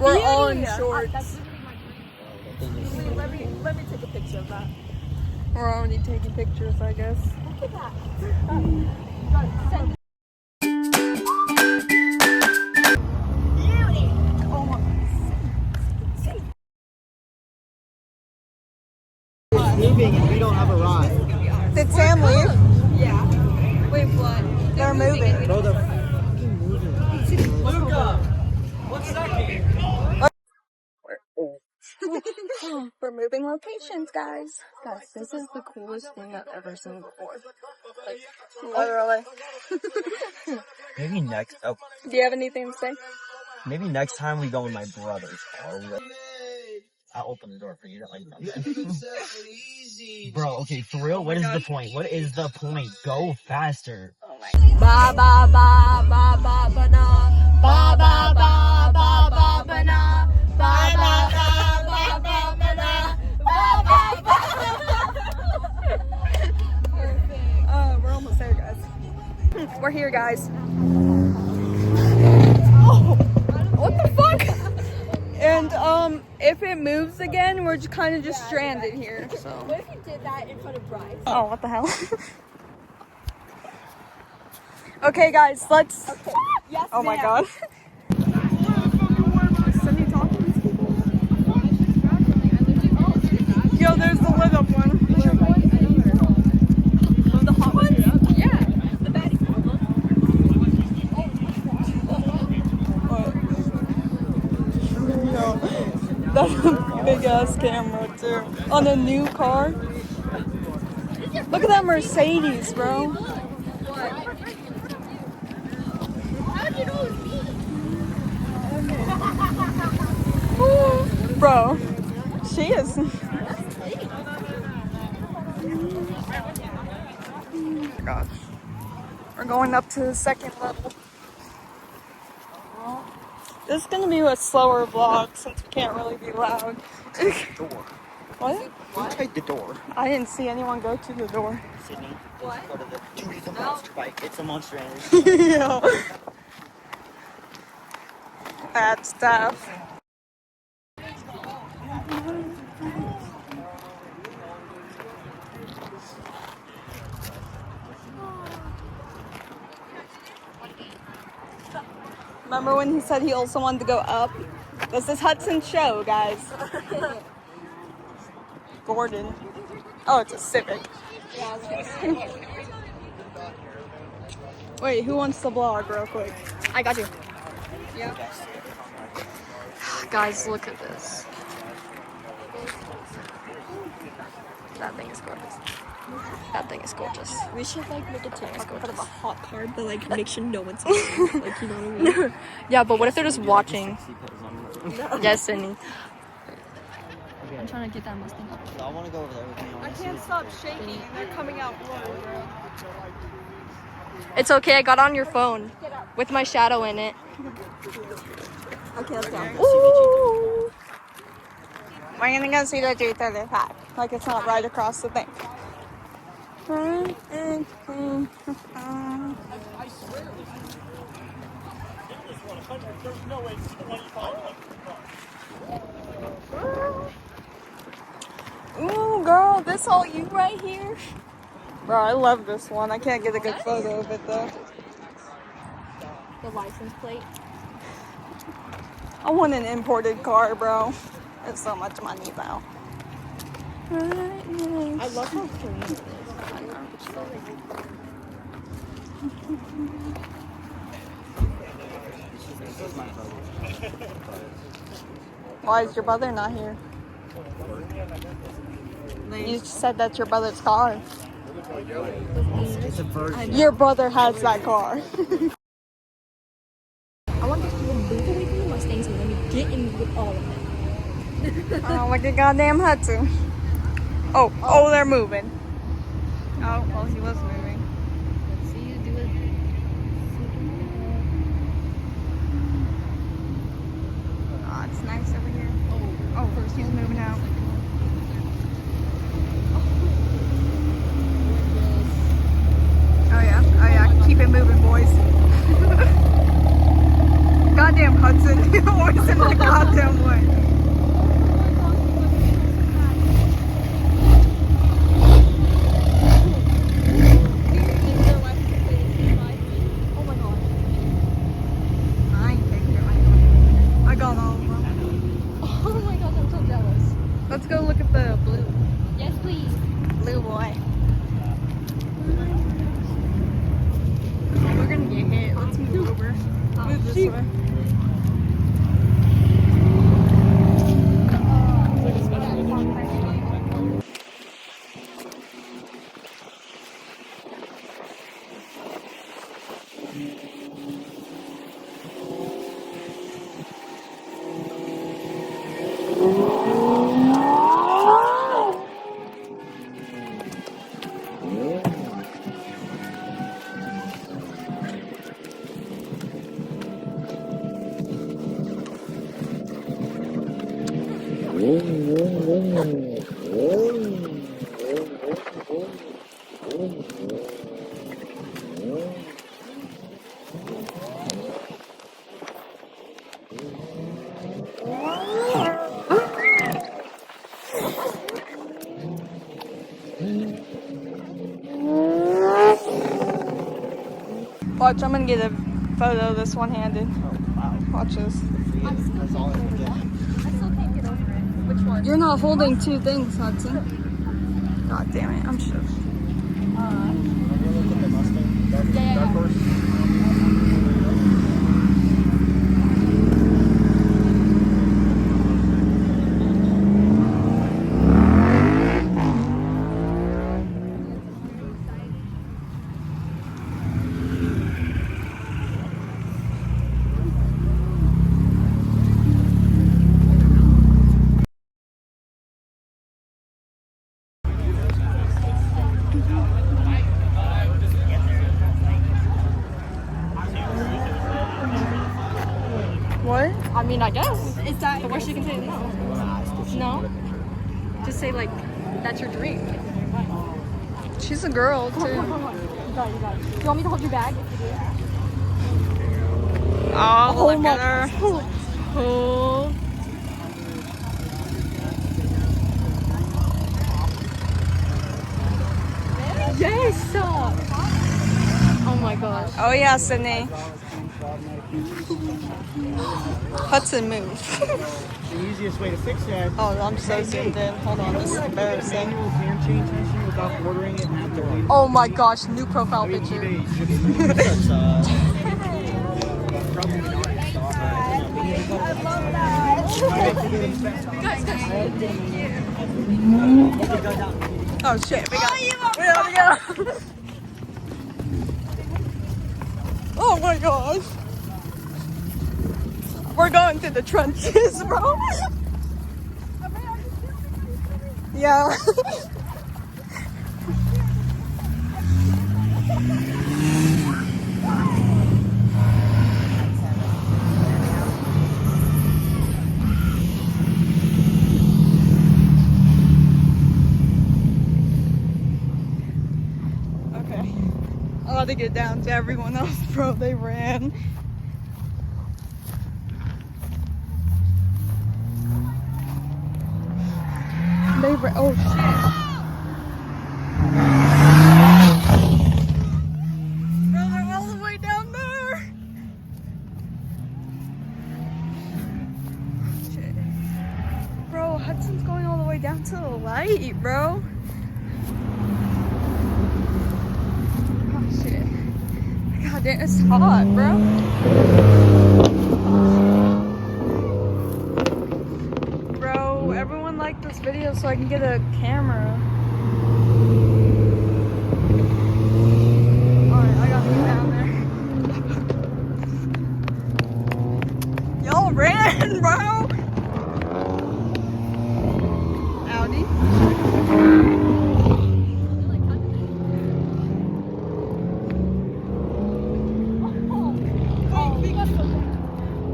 We're all in shorts. Let me take a picture of that. We're already taking pictures, I guess. Look at that. Moving and we don't have a ride. Did Sam leave? Yeah. Wait, what? They're moving. Bro, they're fucking moving. Luca! What's that game? We're moving locations, guys. Guys, this is the coolest thing I've ever seen before. Like, literally. Maybe next. Oh, Do you have anything to say? maybe next time we go with my brother's car. I'll open the door for you. Like, bro, okay, for real. What is the point? What is the point? Go faster. Oh my God. Ba ba ba ba ba ba na. Ba ba ba ba ba ba na. Ba ba ba ba ba ba na. Ba ba ba. We're almost there, guys. We're here, guys. Oh, what the fuck? And if it moves again, we're just kind of just stranded here. So. What if you did that in front of Bryce? Oh, what the hell? Okay, guys, let's. Okay. Yes, Oh my ma'am. God. Cindy talking to these people? Yo, there's the lit up one. The hot ones? Yeah. The baddie. Yo, that's a big ass camera too. On a new car. Look at that Mercedes, bro. Bro, she is. Oh my gosh. We're going up to the second level. This is gonna be a slower vlog since we can't really be loud. Door. What? Who tied the door? I didn't see anyone go to the door. Sydney. What? Go to the. Dude, it's a monster bike. It's a monster energy. Yeah. That's tough. Remember when he said he also wanted to go up? This is Hudson's show, guys. Gordon. Oh, it's a Civic. Wait, who wants to vlog real quick? I got you. Yeah. Guys, look at this. That thing is gorgeous. That thing is gorgeous. We should like make a TikTok out of a hot card, but like make sure no one sees it. Like, you know what I mean? Yeah, but what if they're just watching? Yes, Sydney. I'm trying to get that Mustang. I want to go over there with me. I can't stop shaking. They're coming out blood, bro. It's okay, I got on your phone with my shadow in it. Okay, let's go. Ooh. We're gonna go see the 335. Like it's not right across the thing. Ooh, girl, this all you right here? Bro, I love this one. I can't get a good photo of it though. The license plate. I want an imported car, bro. It's so much money though. I love how clean it is. Why is your brother not here? You said that's your brother's car. It's a version. Your brother has that car. I want this to move away from the Mustangs and let me get in with all of them. Oh, look at goddamn Hudson. Oh, they're moving. Oh, well, he was moving. Let's see you do it. Oh, it's nice over here. Oh, first he's moving out. Oh yeah, keep it moving, boys. Goddamn Hudson. Always in my goddamn way. Oh my god. I ain't taking it. I got all of them. Oh my god, I'm so jealous. Let's go look at the blue. Yes, please. Blue boy. We're gonna get hit. Let's move over. Move this way. Watch, I'm gonna get a photo of this one-handed. Watch this. That's all I can get. I still can't get over it. Which one? You're not holding two things, Hudson. God damn it, I'm shook. Have you looked at the Mustang? Yeah. Dark horse? What? I mean, I guess. Is that the worst you can say? No. Just say like, that's your dream. She's a girl, too. You got it. Do you want me to hold your bag? If you do? Oh, look my- at her. Oh. Yes. Oh my gosh. Oh, yeah, Sydney. Hudson, move. The easiest way to fix that. Oh, I'm so zoomed in. Hold on, this is embarrassing. Manual hand change issue without ordering it at the way. Oh my gosh, new profile picture. Oh shit, we gotta go. Oh my gosh. We're going to the trenches, bro. Yeah. Okay. I gotta get down to everyone else, bro. They ran. Oh shit. Bro, they're all the way down there. Shit. Bro, Hudson's going all the way down to the light, bro. Oh shit. God damn, it's hot, bro. Bro, everyone liked this video so I can get a camera. Alright, I gotta get down there. Y'all ran, bro! Audi.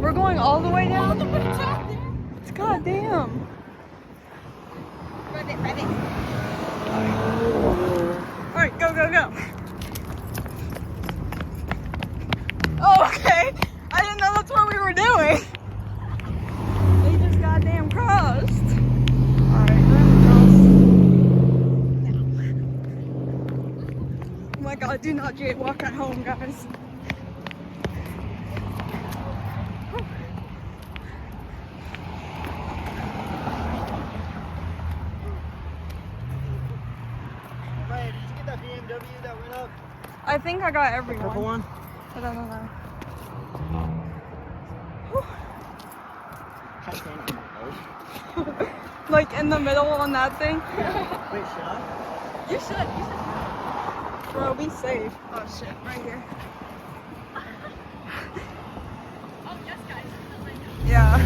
We're going all the way down? It's goddamn. Alright, go, go, go. Oh, okay. I didn't know that's what we were doing. Do not jaywalk at home, guys. Ryan, did you get that BMW that went up? I think I got everyone. Purple one? I don't know. Like in the middle on that thing. Wait, shot? You should. Bro, be safe. Oh shit, right here. Oh, yes, guys. Yeah.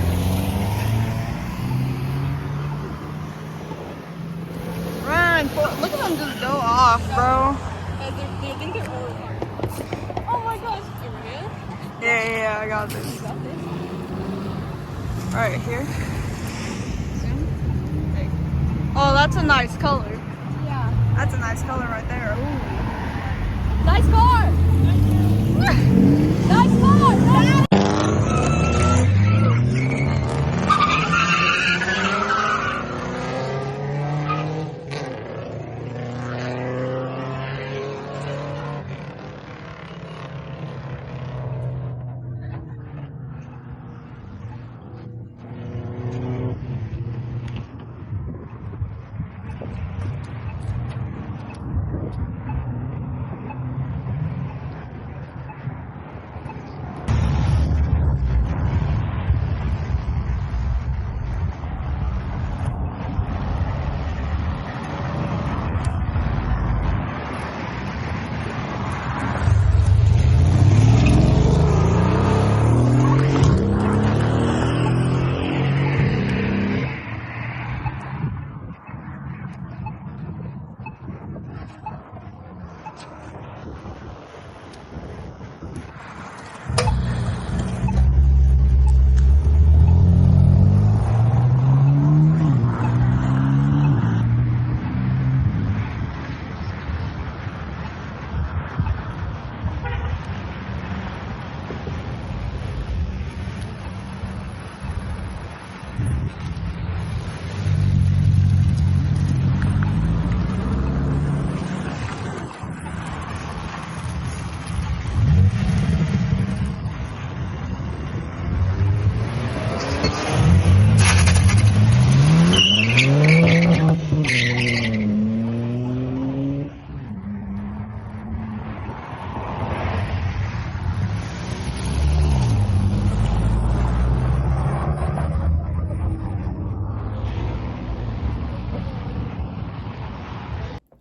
Run! Look at them just go off, bro. They think they're really hard. Oh my gosh. Yeah, I got this. You got this? Right here. Oh, that's a nice color. Yeah. That's a nice color right there. Ooh. Nice car! Nice car!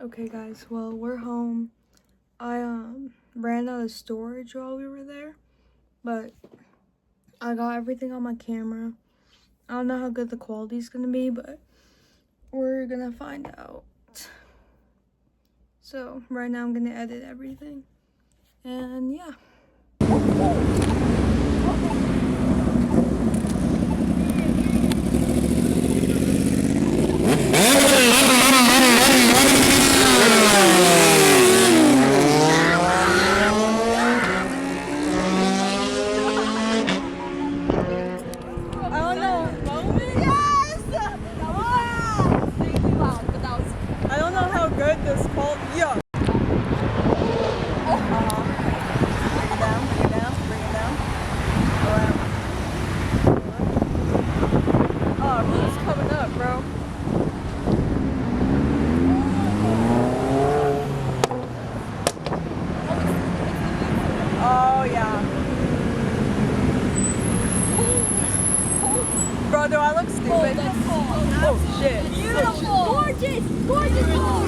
Okay guys, well we're home. I ran out of storage while we were there, but I got everything on my camera. I don't know how good the quality's gonna be, but we're gonna find out. So right now I'm gonna edit everything, and yeah. I don't know how good this quality. Yeah. Bring it down, bring it down, bring it down. Oh, who's coming up, bro? Oh, yeah. Bro, do I look stupid? Oh, shit. Beautiful! Gorgeous! Gorgeous car!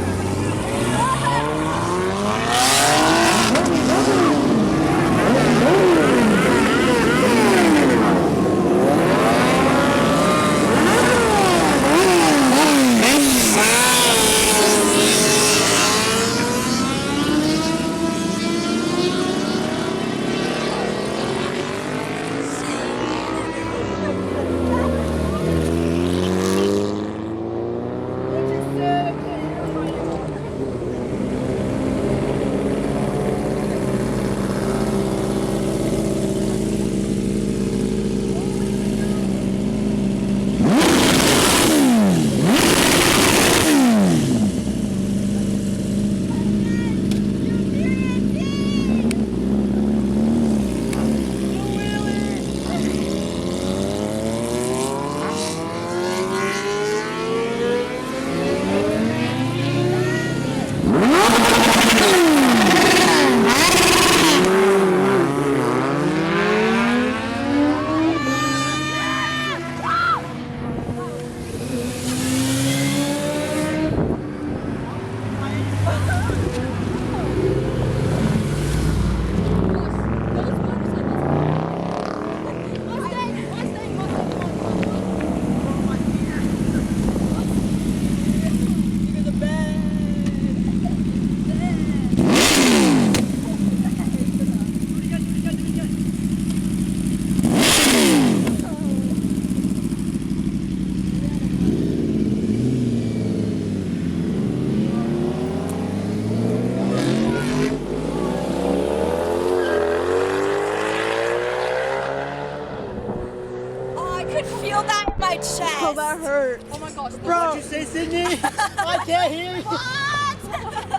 my chest. Oh, that hurt. Oh my gosh. Bro. What'd you say, Sydney? I can't hear you.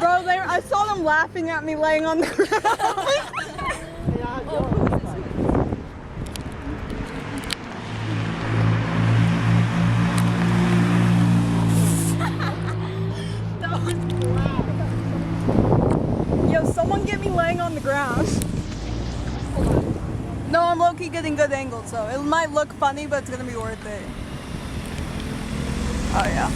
Bro, I saw them laughing at me laying on the ground. Yo, someone get me laying on the ground. No, I'm low-key getting good angles, so it might look funny, but it's gonna be worth it. Oh yeah.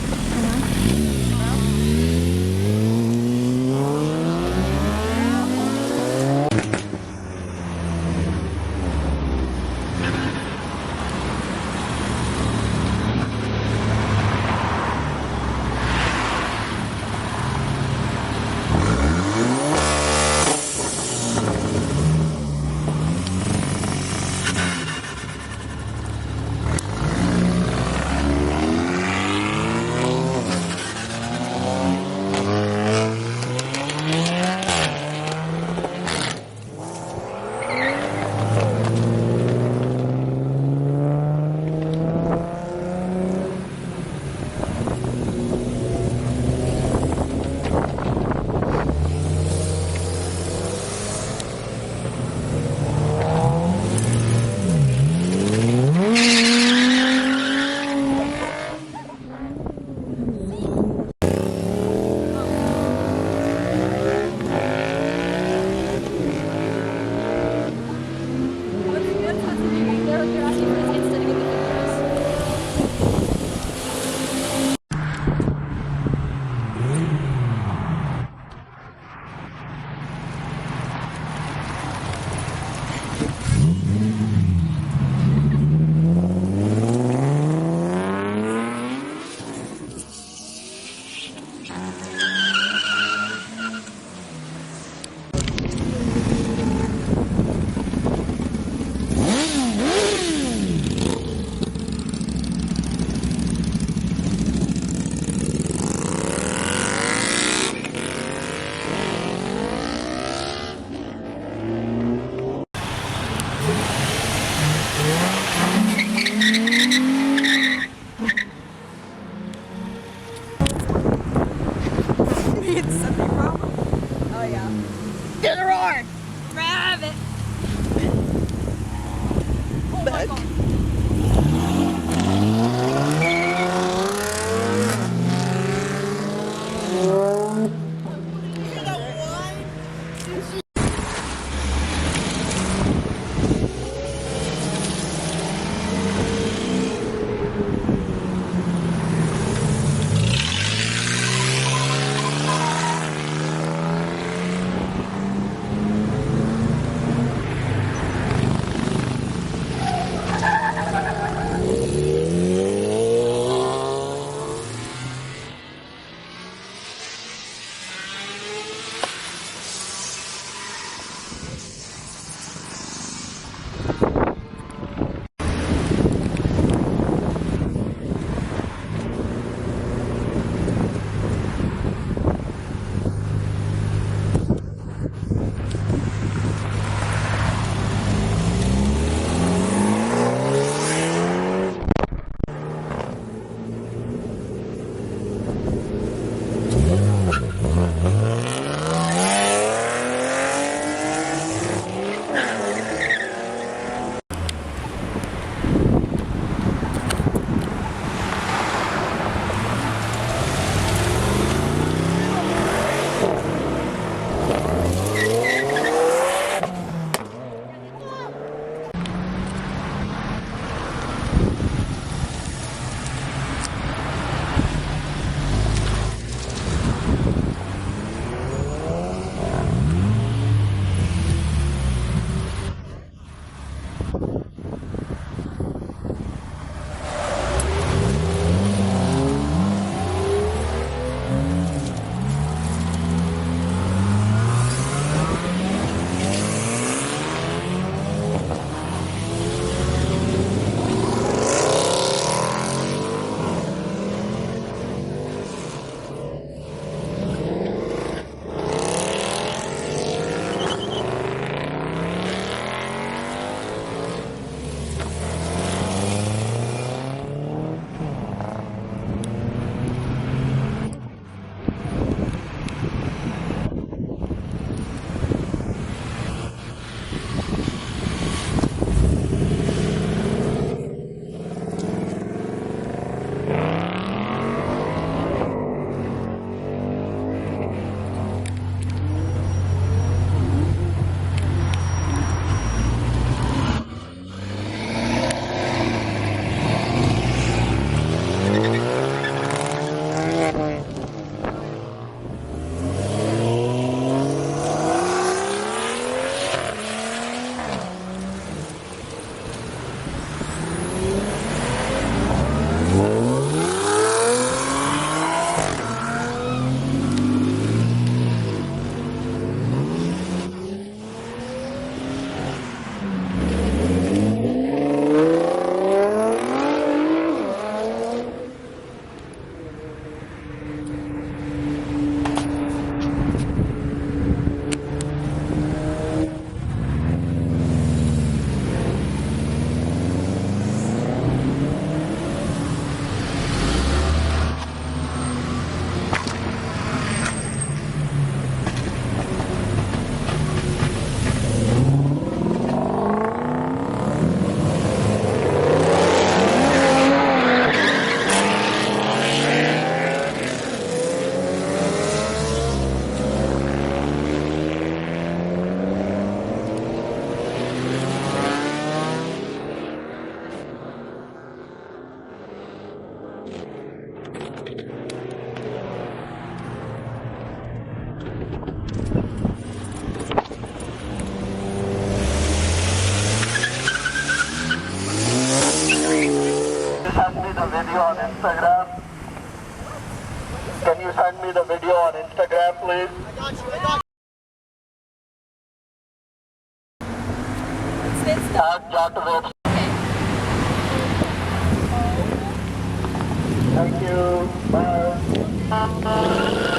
the video on Instagram? Can you send me the video on Instagram, please? At Jatavib. Thank you. Bye.